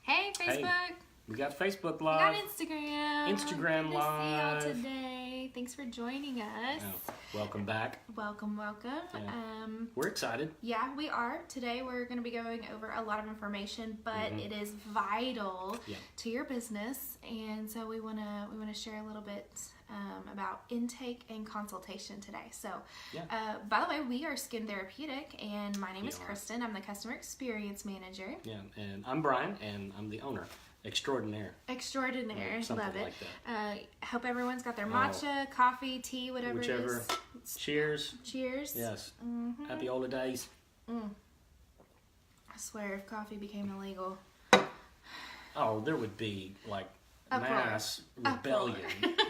Hey, Facebook. Hey, we got Facebook We Live. got Instagram. Instagram Good Live. to see y'all today. Thanks for joining us. Oh, welcome back. Welcome. Yeah. We're excited. Yeah, we are. Today we're going to be going over a lot of information, but it is vital to your business, and so we want to share a little bit about intake and consultation today. So, by the way, we are Skin Therapeutic, and my name is Kristen. I'm the Customer Experience Manager. Yeah, and I'm Brian, and I'm the owner. Extraordinaire. Love it. Like that. Hope everyone's got their matcha, coffee, tea, whatever it is. Cheers. Cheers. Yes. Happy old days. I swear, if coffee became illegal, Oh, there would be like mass rebellion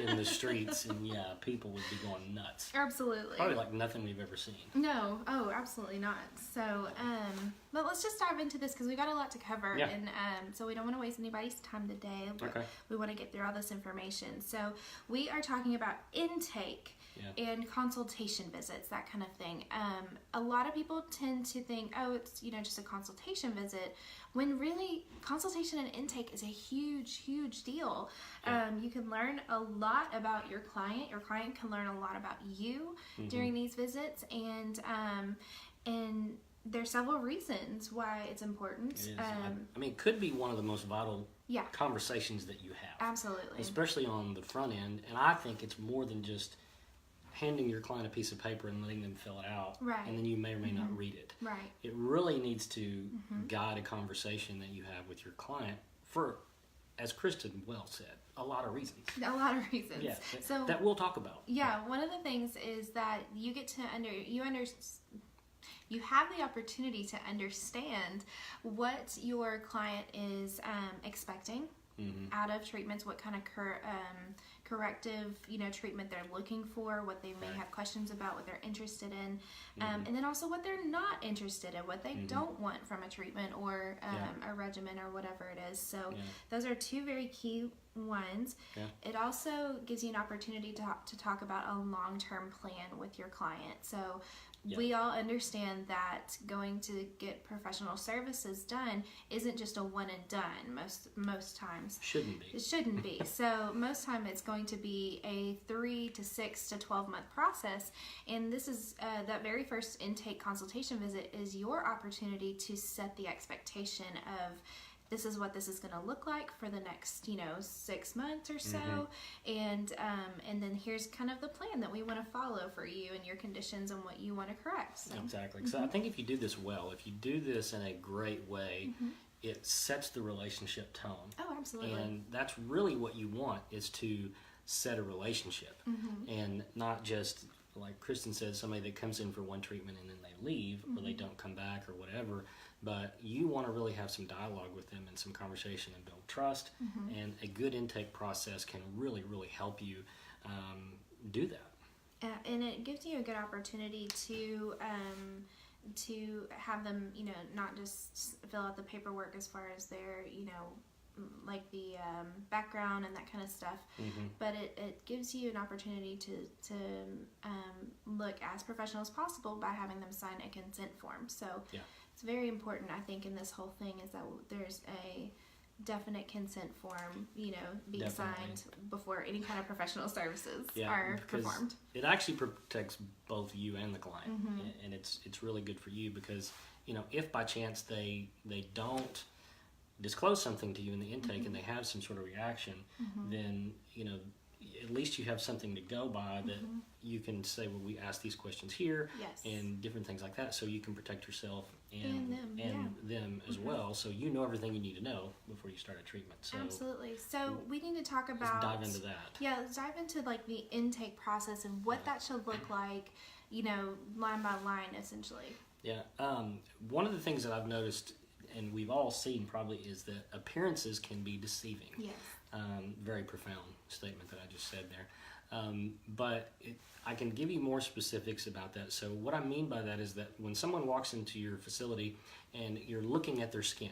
in the streets, and people would be going nuts. Absolutely. Probably like nothing we've ever seen. No, absolutely not. So, but let's just dive into this because we got a lot to cover, and so we don't want to waste anybody's time today. But we want to get through all this information. So we are talking about intake and consultation visits, that kind of thing. A lot of people tend to think, oh, it's just a consultation visit, when really consultation and intake is a huge deal. You can learn a lot about your client. Your client can learn a lot about you during these visits, and there's several reasons why it's important. It is. It could be one of the most vital conversations that you have. Absolutely. Especially on the front end, and I think it's more than just handing your client a piece of paper and letting them fill it out, and then you may or may not read it. Right. It really needs to guide a conversation that you have with your client for, as Kristen well said, a lot of reasons. Yeah, so that we'll talk about. Yeah, one of the things is that you get to you have the opportunity to understand what your client is expecting out of treatments, what kind of corrective treatment they're looking for, what they may have questions about, what they're interested in, and then also what they're not interested in, what they don't want from a treatment or a regimen or whatever it is. So those are two very key ones. It also gives you an opportunity to talk about a long-term plan with your client. So we all understand that going to get professional services done isn't just a one and done. Most times shouldn't be. It shouldn't be. So most time it's going to be a 3 to 6 to 12 month process, and this is that very first intake consultation visit is your opportunity to set the expectation of, this is what this is going to look like for the next 6 months or so, and then here's kind of the plan that we want to follow for you and your conditions and what you want to correct. So. Exactly. So I think if you do this well, if you do this in a great way, it sets the relationship tone. Oh, absolutely. And that's really what you want, is to set a relationship, and not just, like Kristen said, somebody that comes in for one treatment and then they leave, or they don't come back or whatever. But you want to really have some dialogue with them and some conversation and build trust. And a good intake process can really help you do that. And it gives you a good opportunity to have them, not just fill out the paperwork as far as their, like the background and that kind of stuff, but it gives you an opportunity to look as professional as possible by having them sign a consent form. So it's very important, I think, in this whole thing, is that there's a definite consent form, being signed before any kind of professional services are performed. It actually protects both you and the client, and it's really good for you, because if by chance they don't disclose something to you in the intake and they have some sort of reaction, then at least you have something to go by, that you can say, well, we asked these questions here, and different things like that, so you can protect yourself and them as well, so you know everything you need to know before you start a treatment. So absolutely. So we need to talk about, let's dive into that. Yeah, let's dive into like the intake process and what that should look like, line by line, essentially. Yeah. One of the things that I've noticed, and we've all seen probably, is that appearances can be deceiving. Yes. Very profound statement that I just said there. But I can give you more specifics about that. So what I mean by that is that when someone walks into your facility and you're looking at their skin,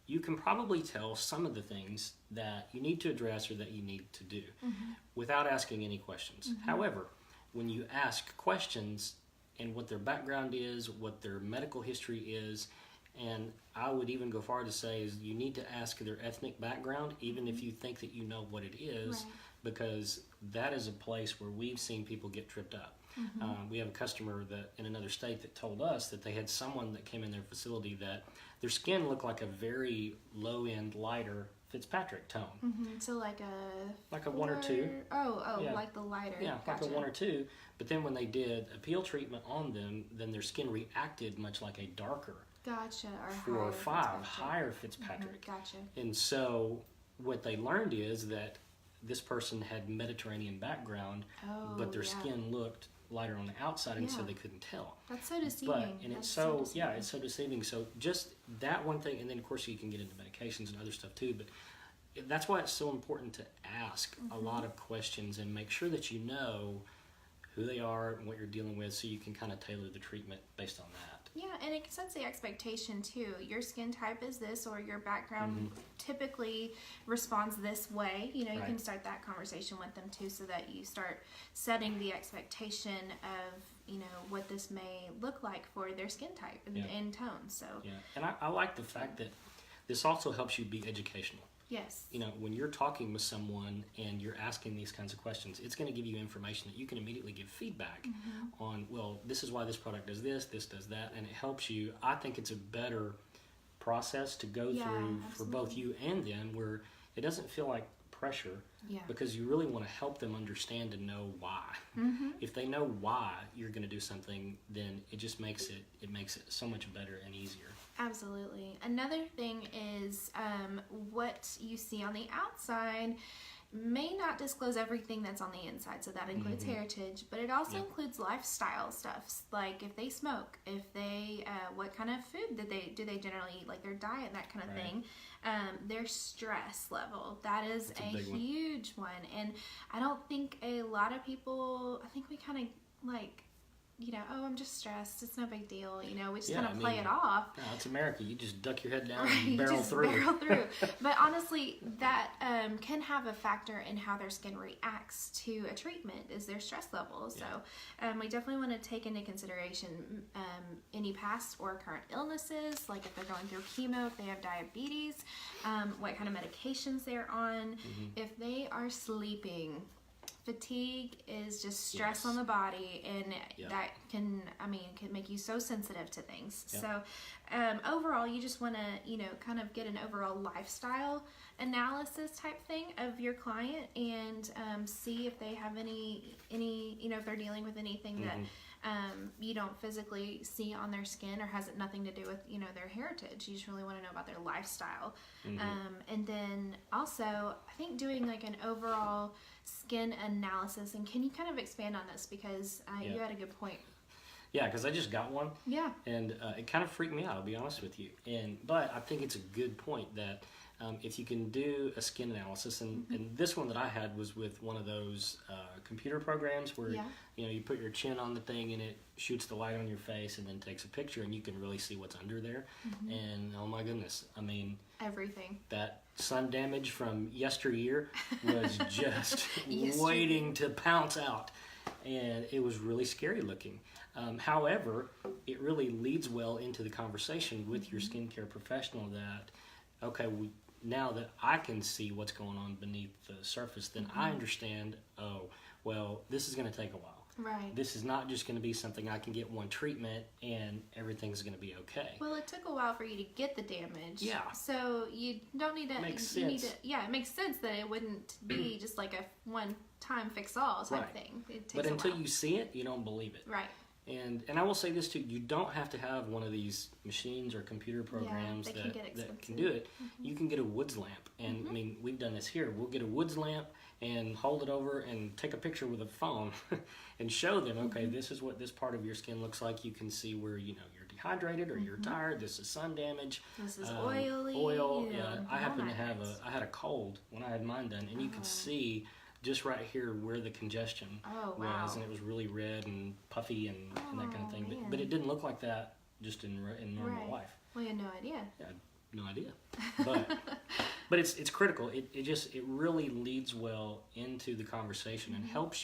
you can probably tell some of the things that you need to address or that you need to do without asking any questions. However, when you ask questions and what their background is, what their medical history is, And I would even go far to say is you need to ask their ethnic background, even if you think that you know what it is, because that is a place where we've seen people get tripped up. We have a customer that in another state that told us that they had someone that came in their facility that their skin looked like a very low-end, lighter Fitzpatrick tone. So like a 1 or 2. Yeah. Like the lighter. Yeah, Gotcha. like a 1 or 2. But then when they did a peel treatment on them, then their skin reacted much like a darker. Gotcha. Or 5, higher Fitzpatrick. Gotcha. And so what they learned is that this person had Mediterranean background, but their skin looked lighter on the outside, and so they couldn't tell. That's so deceiving. It's so deceiving. So just that one thing, and then of course you can get into medications and other stuff too, but that's why it's so important to ask a lot of questions and make sure that you know who they are and what you're dealing with, so you can kind of tailor the treatment based on that. Yeah, and it sets the expectation too. Your skin type is this, or your background typically responds this way. You know, you can start that conversation with them too, so that you start setting the expectation of, you know, what this may look like for their skin type and tone. So and I like the fact that this also helps you be educational. Yes. You know, when you're talking with someone and you're asking these kinds of questions, it's going to give you information that you can immediately give feedback on, well, this is why this product does this does that, and it helps you. I think it's a better process to go through for both you and them, where it doesn't feel like pressure, because you really want to help them understand and know why. If they know why you're going to do something, then it just makes it so much better and easier. Absolutely. Another thing is what you see on the outside may not disclose everything that's on the inside. So that includes heritage, but it also includes lifestyle stuff, like if they smoke, if they what kind of food do they generally eat, like their diet, that kind of thing. Their stress level, that is a huge one. And I don't think a lot of people, I think we kind of like, you know, oh, I'm just stressed, it's no big deal, you know, we just kind of play it off. No, it's America. You just duck your head down and barrel through. But honestly, that can have a factor in how their skin reacts to a treatment, is their stress level. So we definitely want to take into consideration any past or current illnesses, like if they're going through chemo, if they have diabetes, what kind of medications they're on, if they are sleeping. Fatigue is just stress on the body, and that can make you so sensitive to things. So overall, you just want to, you know, kind of get an overall lifestyle analysis type thing of your client, and see if they have any, you know, if they're dealing with anything that you don't physically see on their skin, or has nothing to do with, you know, their heritage. You just really want to know about their lifestyle. And then also, I think doing like an overall skin analysis, and can you kind of expand on this, because you had a good point. Yeah, because I just got one. Yeah. And it kind of freaked me out, I'll be honest with you. But I think it's a good point that if you can do a skin analysis, and this one that I had was with one of those computer programs where you know, you put your chin on the thing and it shoots the light on your face and then takes a picture, and you can really see what's under there. And oh my goodness, I mean, everything. That sun damage from yesteryear was just waiting to pounce out, and it was really scary looking. However, it really leads well into the conversation with your skincare professional that, okay, now that I can see what's going on beneath the surface, then I understand, oh, well, this is going to take a while. Right. This is not just going to be something I can get one treatment and everything's going to be okay. Well, it took a while for you to get the damage. Yeah. So you don't need to. Makes sense. It makes sense that it wouldn't be just like a one-time fix-all type thing. It takes but until a while. You see it, you don't believe it. Right. And I will say this too: you don't have to have one of these machines or computer programs that can do it. You can get a woods lamp, and I mean, we've done this here. We'll get a woods lamp and hold it over and take a picture with a phone and show them, okay, this is what this part of your skin looks like. You can see where, you know, you're dehydrated or you're tired. This is sun damage. This is oily. I happen to have I had a cold when I had mine done, and you could see just right here where the congestion was, and it was really red and puffy and that kind of thing. But it didn't look like that just in normal life. Well, you had no idea. Yeah, I had no idea. But it's critical. It really leads well into the conversation and help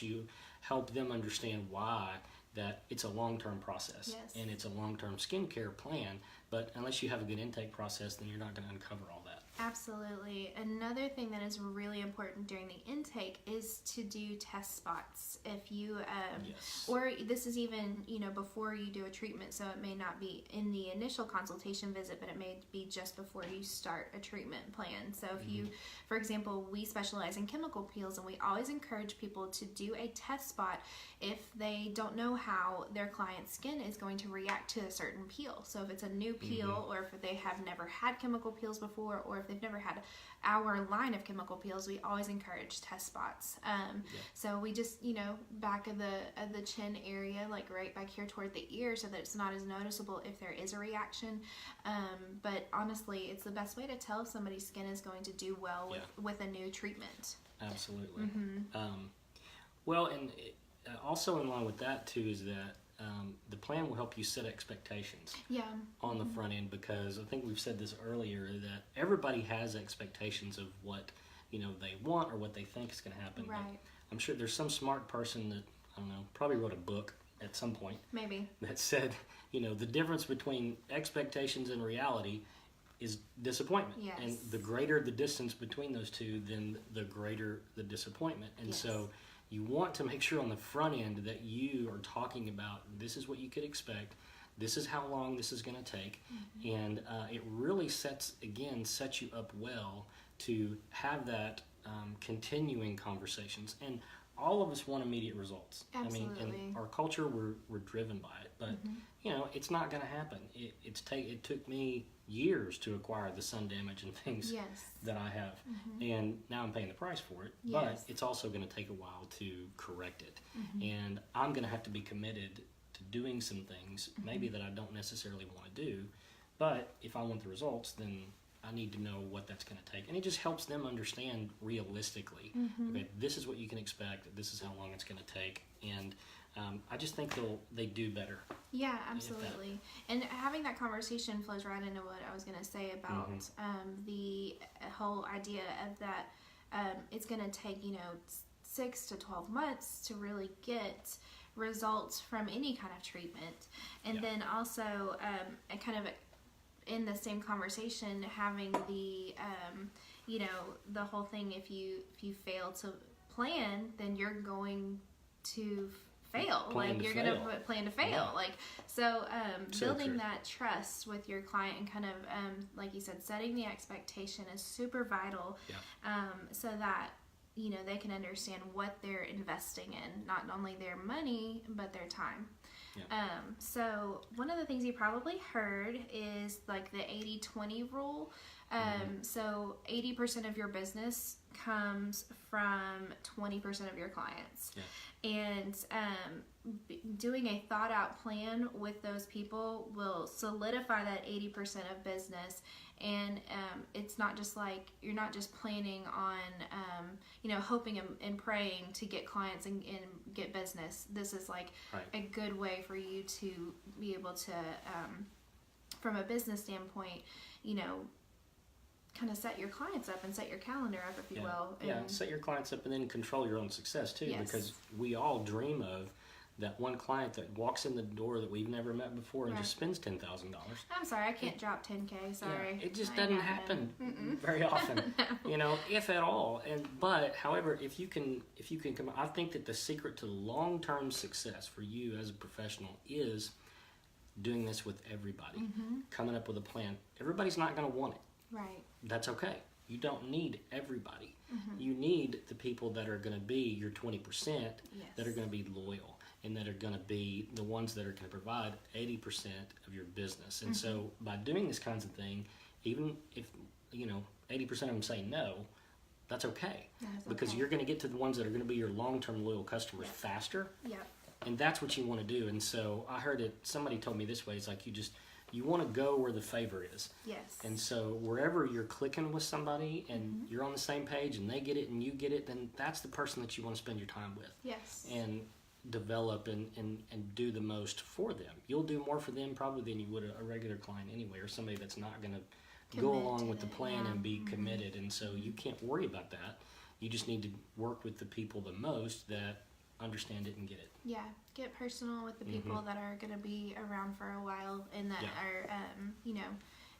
them understand why that it's a long-term process and it's a long-term skincare plan But unless you have a good intake process, then you're not going to uncover all that. Absolutely. Another thing that is really important during the intake is to do test spots. If you, Yes. or this is even, before you do a treatment, so it may not be in the initial consultation visit, but it may be just before you start a treatment plan. So if you, for example, we specialize in chemical peels, and we always encourage people to do a test spot if they don't know how their client's skin is going to react to a certain peel. So if it's a new peel, or if they have never had chemical peels before, or if they've never had our line of chemical peels, we always encourage test spots. So we just, back of the chin area, like right back here toward the ear, so that it's not as noticeable if there is a reaction. But honestly, it's the best way to tell if somebody's skin is going to do well with a new treatment. Absolutely. Well, and also in line with that too is that the plan will help you set expectations on the front end, because I think we've said this earlier that everybody has expectations of what they want or what they think is going to happen. Right. But I'm sure there's some smart person that, I don't know, probably wrote a book at some point maybe that said the difference between expectations and reality is disappointment. Yes. And the greater the distance between those two, then the greater the disappointment. And so you want to make sure on the front end that you are talking about, this is what you could expect, this is how long this is going to take, and it really sets you up well to have that continuing conversations. And all of us want immediate results. Absolutely. I mean, in our culture, we're driven by it, but it's not going to happen. It took me years to acquire the sun damage and things that I have, and now I'm paying the price for it. But it's also going to take a while to correct it, and I'm going to have to be committed to doing some things maybe that I don't necessarily want to do. But if I want the results, then I need to know what that's going to take. And it just helps them understand realistically, okay, this is what you can expect, this is how long it's going to take. And I just think they do better. Yeah, absolutely. And having that conversation flows right into what I was going to say about the whole idea of that it's going to take, 6 to 12 months to really get results from any kind of treatment. And then also kind of in the same conversation, having the the whole thing, if you fail to plan, then you're going to fail. You're going to plan to fail. So building that trust with your client and kind of like you said, setting the expectation is super vital, so that they can understand what they're investing in, not only their money but their time. So one of the things you probably heard is like the 80-20 rule. So 80% of your business comes from 20% of your clients. And doing a thought out plan with those people will solidify that 80% of business. And it's not just like you're not just planning on hoping and praying to get clients and get business. This is like a good way for you to be able to from a business standpoint, kind of set your clients up and set your calendar up, if you will. And set your clients up and then control your own success too, because we all dream of that one client that walks in the door that we've never met before and just spends $10,000. I'm sorry, I can't drop $10K. Sorry, it just doesn't happen very often, if at all. But however, if you can come, I think that the secret to long-term success for you as a professional is doing this with everybody, coming up with a plan. Everybody's not going to want it. Right. That's okay. You don't need everybody. You need the people that are going to be your 20%, that are going to be loyal, and that are going to be the ones that are going to provide 80% of your business. And so by doing this kinds of thing, even if 80% of them say no, that's okay, because you're going to get to the ones that are going to be your long-term loyal customers faster. And that's what you want to do. And so I heard it, somebody told me this way, it's like you want to go where the favor is. And so wherever you're clicking with somebody and you're on the same page and they get it and you get it, then that's the person that you want to spend your time with. And develop and do the most for them. You'll do more for them probably than you would a regular client anyway, or somebody that's not going to go along with the plan and be committed. And so you can't worry about that. You just need to work with the people the most that understand it and get it. Yeah, get personal with the people that are going to be around for a while and that are,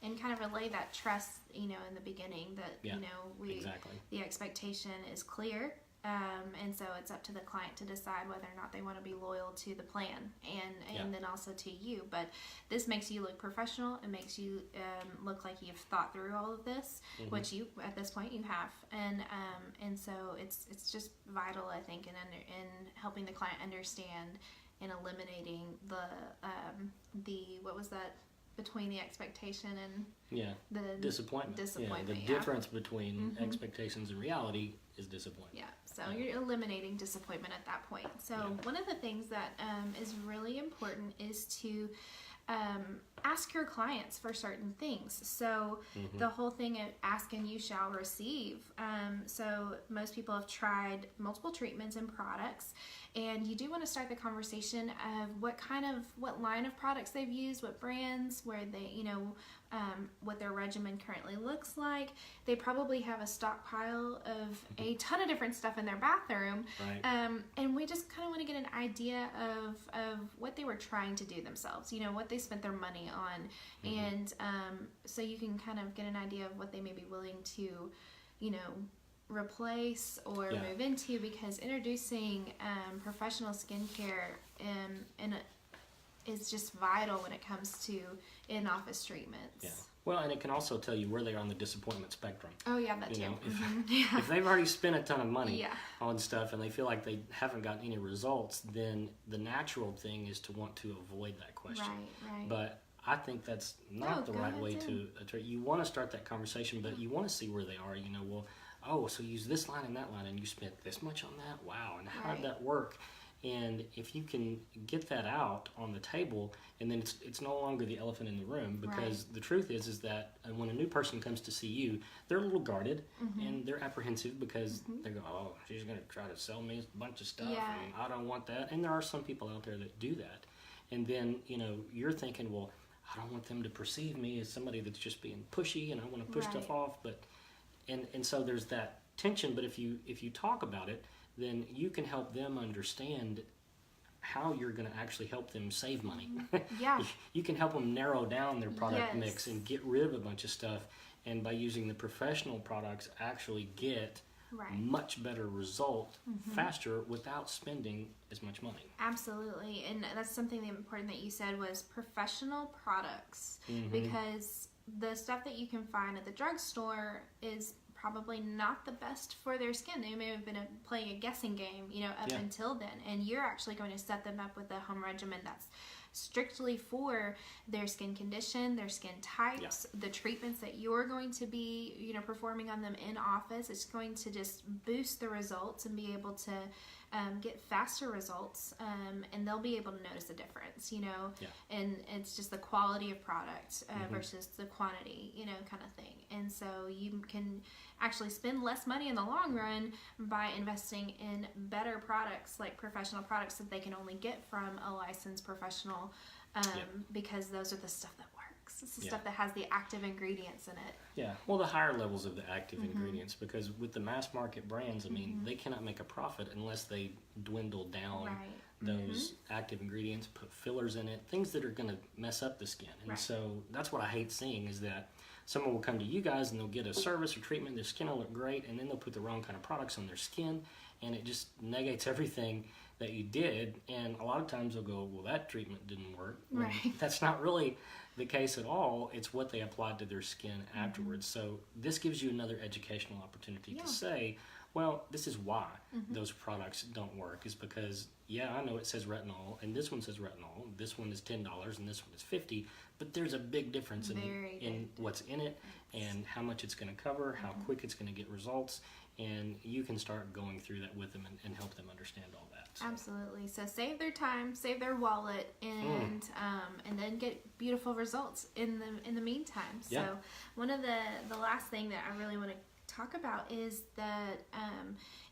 and kind of relay that trust, in the beginning that, the expectation is clear. And so it's up to the client to decide whether or not they want to be loyal to the plan and then also to you. But this makes you look professional. It makes you look like you've thought through all of this, which you at this point you have. And so it's just vital, I think, in helping the client understand and eliminating the what was that? Between the expectation and the disappointment. The difference between expectations and reality is disappointment. Yeah, so you're eliminating disappointment at that point. So one of the things that is really important is to ask your clients for certain things. So the whole thing of ask and you shall receive. So most people have tried multiple treatments and products, and you do want to start the conversation of what line of products they've used, what brands, where they, what their regimen currently looks like. They probably have a stockpile of a ton of different stuff in their bathroom. Right. And we just kind of want to get an idea of what they were trying to do themselves, what they spent their money on. And so you can kind of get an idea of what they may be willing to, replace or move into, because introducing professional skincare is just vital when it comes to in-office treatments. Yeah. Well, and it can also tell you where they are on the disappointment spectrum. Oh, yeah, that too. If they've already spent a ton of money on stuff and they feel like they haven't gotten any results, then the natural thing is to want to avoid that question. Right. But I think that's not the right way to treat. You want to start that conversation, but you want to see where they are. So use this line and that line, and you spent this much on that? Wow, and how did that work? And if you can get that out on the table, and then it's no longer the elephant in the room, because the truth is that when a new person comes to see you, they're a little guarded and they're apprehensive because they go, oh, she's going to try to sell me a bunch of stuff and I don't want that. And there are some people out there that do that. And then, you're thinking, well, I don't want them to perceive me as somebody that's just being pushy and I want to push stuff off. But and so there's that tension. But if you talk about it, then you can help them understand how you're going to actually help them save money. You can help them narrow down their product mix and get rid of a bunch of stuff. And by using the professional products, actually get much better result faster without spending as much money. Absolutely. And that's something important that you said was professional products, because the stuff that you can find at the drugstore is probably not the best for their skin. They may have been playing a guessing game, up until then, and you're actually going to set them up with a home regimen that's strictly for their skin condition, their skin types, the treatments that you're going to be, performing on them in office. It's going to just boost the results and be able to get faster results, and they'll be able to notice the difference, and it's just the quality of product versus the quantity, kind of thing. And so you can actually spend less money in the long run by investing in better products, like professional products that they can only get from a licensed professional, because those are the stuff that works. It's the stuff that has the active ingredients in it. Yeah, well, the higher levels of the active ingredients, because with the mass market brands, I mean, they cannot make a profit unless they dwindle down those active ingredients, put fillers in it, things that are going to mess up the skin. And so that's what I hate seeing, is that someone will come to you guys and they'll get a service or treatment, their skin will look great, and then they'll put the wrong kind of products on their skin, and it just negates everything that you did. And a lot of times they'll go, well, that treatment didn't work. That's not really the case at all. It's what they applied to their skin afterwards. So this gives you another educational opportunity to say, well, this is why those products don't work, is because, I know it says retinol, and this one says retinol, this one is $10, and this one is $50, but there's a big difference in what's in it and how much it's going to cover, how quick it's going to get results, and you can start going through that with them and help them understand all that. So. Absolutely. So save their time, save their wallet, and then get beautiful results in the meantime. So one of the last thing that I really want to talk about is that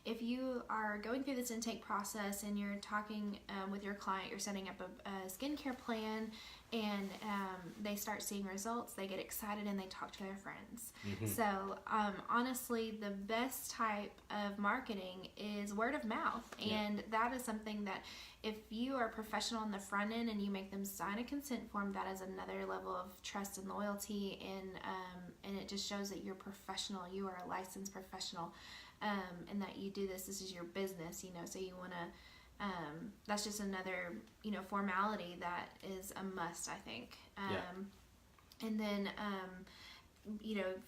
if you are going through this intake process and you're talking with your client, you're setting up a skincare plan, and they start seeing results, they get excited and they talk to their friends. So honestly, the best type of marketing is word of mouth, and that is something that if you are professional on the front end and you make them sign a consent form, that is another level of trust and loyalty, and it just shows that you're professional, you are a licensed professional, and that you do this is your business, so you want to that's just another, formality that is a must, I think. And then,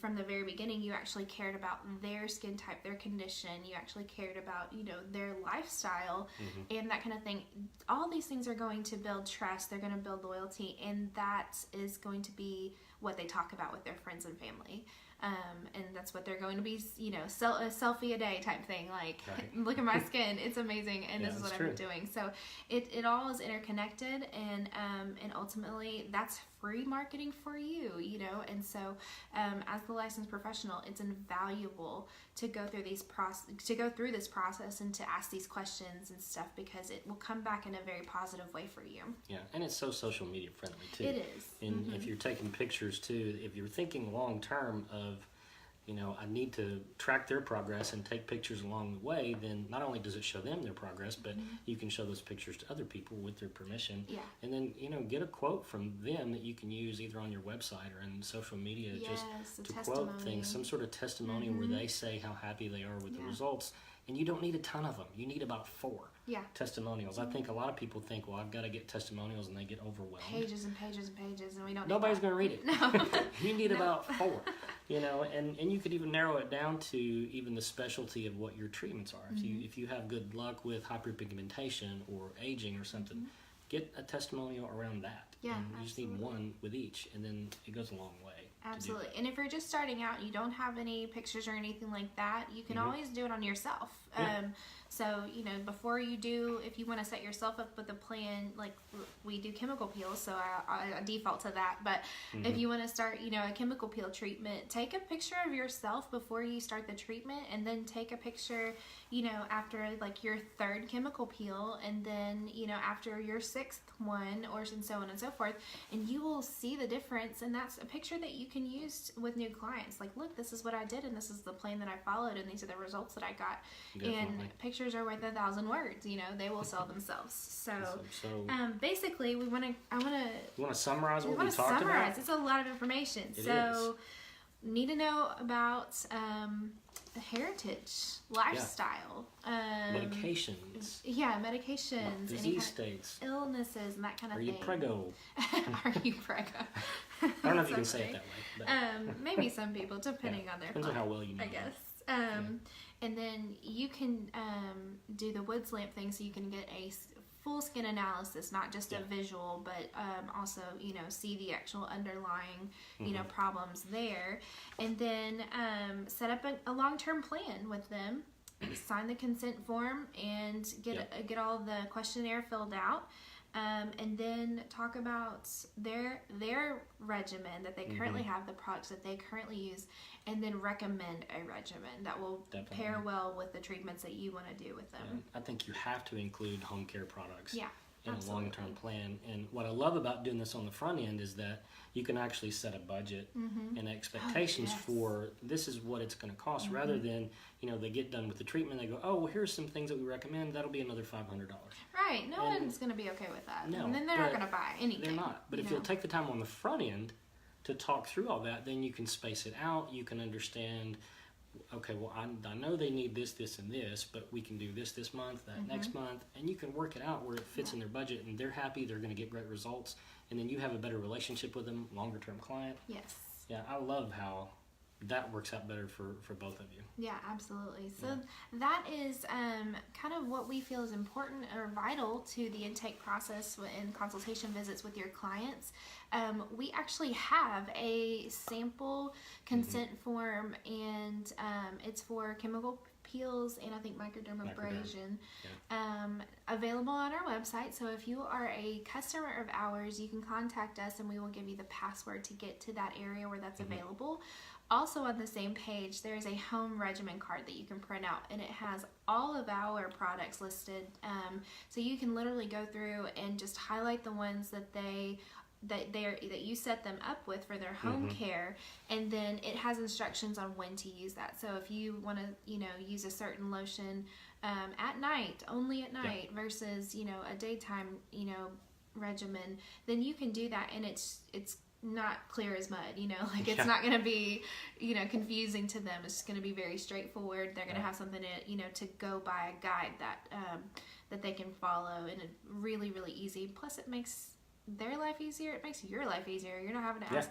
from the very beginning, you actually cared about their skin type, their condition. You actually cared about, their lifestyle and that kind of thing. All these things are going to build trust. They're going to build loyalty, and that is going to be what they talk about with their friends and family. And that's what they're going to be, a selfie a day type thing. Like, look at my skin, it's amazing, and this is what I've been doing. So it all is interconnected, and ultimately that's free marketing for you, And so as the licensed professional, it's invaluable to go through this process and to ask these questions and stuff, because it will come back in a very positive way for you. Yeah, and it's so social media friendly too. It is. And if you're taking pictures too, if you're thinking long term of, I need to track their progress and take pictures along the way, then not only does it show them their progress, but you can show those pictures to other people with their permission. Yeah. And then, get a quote from them that you can use either on your website or in social media, just to quote things, some sort of testimonial where they say how happy they are with the results. And you don't need a ton of them. You need about 4 testimonials. I think a lot of people think, well, I've got to get testimonials, and they get overwhelmed. Pages and pages and pages, and we don't. Nobody's going to read it. No. You need about 4. And you could even narrow it down to even the specialty of what your treatments are. If you have good luck with hyperpigmentation or aging or something, get a testimonial around that. Yeah, and you just need one with each, and then it goes a long way. Absolutely. And if you're just starting out and you don't have any pictures or anything like that, you can always do it on yourself. So, before you do, if you want to set yourself up with a plan, like we do chemical peels, so I default to that. But if you want to start, a chemical peel treatment, take a picture of yourself before you start the treatment, and then take a picture, after like your 3rd chemical peel, and then, after your 6th one, and so on and so forth, and you will see the difference. And that's a picture that you can use with new clients. Like, look, this is what I did, and this is the plan that I followed, and these are the results that I got. Definitely. And pictures are worth 1,000 words. They will sell themselves. So basically, you want to summarize what we talked about? It's a lot of information. It is. Need to know about heritage, lifestyle, medications. Medications, disease states, illnesses, and that kind of thing. Are you prego? I don't know if you can say it that way. But. Maybe some people, depending on their depends on how well you know. I guess. And then you can do the Woods lamp thing, so you can get a full skin analysis, not just a visual, but also, see the actual underlying, problems there. And then set up a long-term plan with them, sign the consent form, and get all the questionnaire filled out. And then talk about their regimen that they currently have, the products that they currently use, and then recommend a regimen that will pair well with the treatments that you want to do with them. I think you have to include home care products in absolutely. A long-term plan. And what I love about doing this on the front end is that you can actually set a budget and expectations for this is what it's going to cost, rather than, they get done with the treatment, they go, oh, well, here's some things that we recommend, that'll be another $500. Right. No one's going to be okay with that. No, and then they're not going to buy anything. They're not. But if you'll take the time on the front end to talk through all that, then you can space it out. You can understand, okay, well, I know they need this, this, and this, but we can do this month, that next month, and you can work it out where it fits in their budget, and they're happy, they're going to get great results, and then you have a better relationship with them, longer-term client. Yes. Yeah, I love how that works out better for both of you. Yeah, absolutely. So that is kind of what we feel is important or vital to the intake process and consultation visits with your clients. We actually have a sample consent form, and it's for chemical peels and I think microdermabrasion available on our website. So if you are a customer of ours, you can contact us and we will give you the password to get to that area where that's available. Also on the same page, there's a home regimen card that you can print out, and it has all of our products listed. So you can literally go through and just highlight the ones that they that you set them up with for their home care, and then it has instructions on when to use that. So if you want to use a certain lotion at night, only at night, versus a daytime regimen, then you can do that, and it's not clear as mud, it's not going to be confusing to them. It's going to be very straightforward. They're going to have something to go by, a guide that they can follow, and it's really, really easy. Plus it makes their life easier. It makes your life easier. You're not having to ask,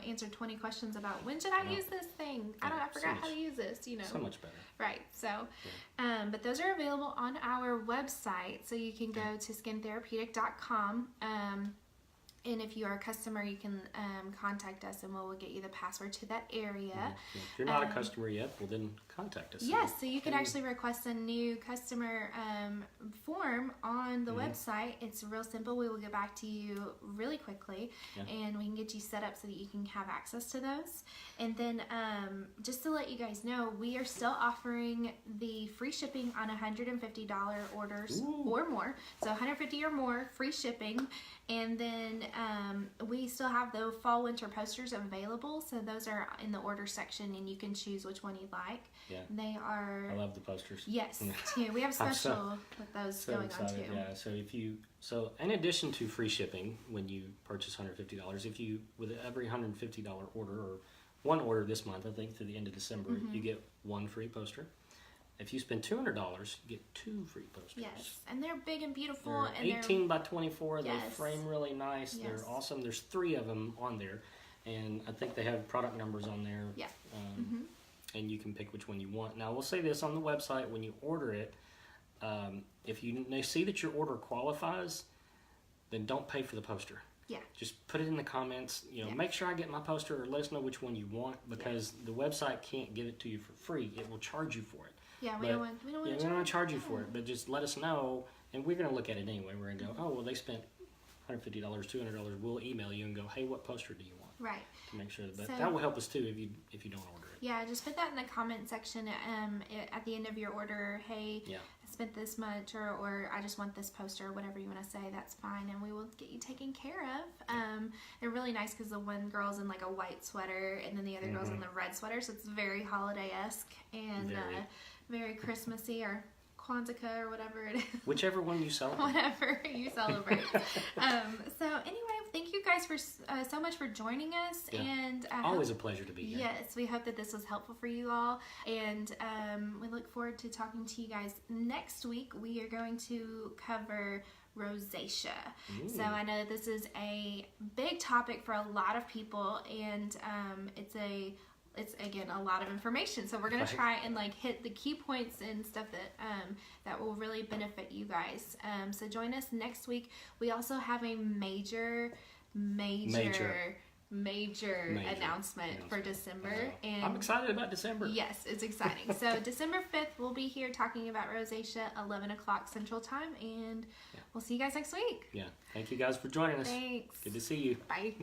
answer 20 questions about when should I use this thing. I forgot how to use this. So much better. Right. So, but those are available on our website. So you can go to skintherapeutic.com. And if you are a customer, you can contact us, and we'll get you the password to that area. If you're not a customer yet, well, then contact us. Yes, so you can actually request a new customer form on the website. It's real simple. We will get back to you really quickly, and we can get you set up so that you can have access to those. And then just to let you guys know, we are still offering the free shipping on $150 orders or more. So $150 or more, free shipping. And then we still have the fall winter posters available, so those are in the order section, and you can choose which one you'd like. Yeah, they are. I love the posters. Yes, too. We have special with those going excited, on too. Yeah. So in addition to free shipping when you purchase $150, if you with every $150 order or one order this month, I think through the end of December, you get one free poster. If you spend $200, you get 2 free posters. Yes, and they're big and beautiful. They're 18 by 24. They frame really nice. They're awesome. There's 3 of them on there, and I think they have product numbers on there. Yeah. And you can pick which one you want. Now, we'll say this on the website when you order it. If you see that your order qualifies, then don't pay for the poster. Yeah. Just put it in the comments. Make sure I get my poster, or let us know which one you want, because the website can't give it to you for free. It will charge you for it. Yeah, we don't want to charge you for it, but just let us know, and we're going to look at it anyway. We're going to go, oh, well, they spent $150, $200. We'll email you and go, hey, what poster do you want? Right. To make sure that will help us too if you don't order it. Yeah, just put that in the comment section at the end of your order. Hey, I spent this much, or I just want this poster, whatever you want to say. That's fine, and we will get you taken care of. They're really nice because the one girl's in like a white sweater, and then the other girl's in the red sweater, so it's very holiday-esque and very Christmassy, or Kwanzaa, or whatever it is. Whichever one you celebrate. Whatever you celebrate. So anyway, thank you guys for so much for joining us. Yeah. And always a pleasure to be here. Yes, we hope that this was helpful for you all, and we look forward to talking to you guys next week. We are going to cover rosacea. So I know that this is a big topic for a lot of people, and it's again a lot of information, so we're going to try and hit the key points and stuff that will really benefit you guys. So join us next week. We also have a major announcement for December, and I'm excited about December. Yes, it's exciting. So December 5th, we'll be here talking about rosacea, 11 o'clock Central Time, and we'll see you guys next week. Yeah, thank you guys for joining us. Thanks. Good to see you. Bye.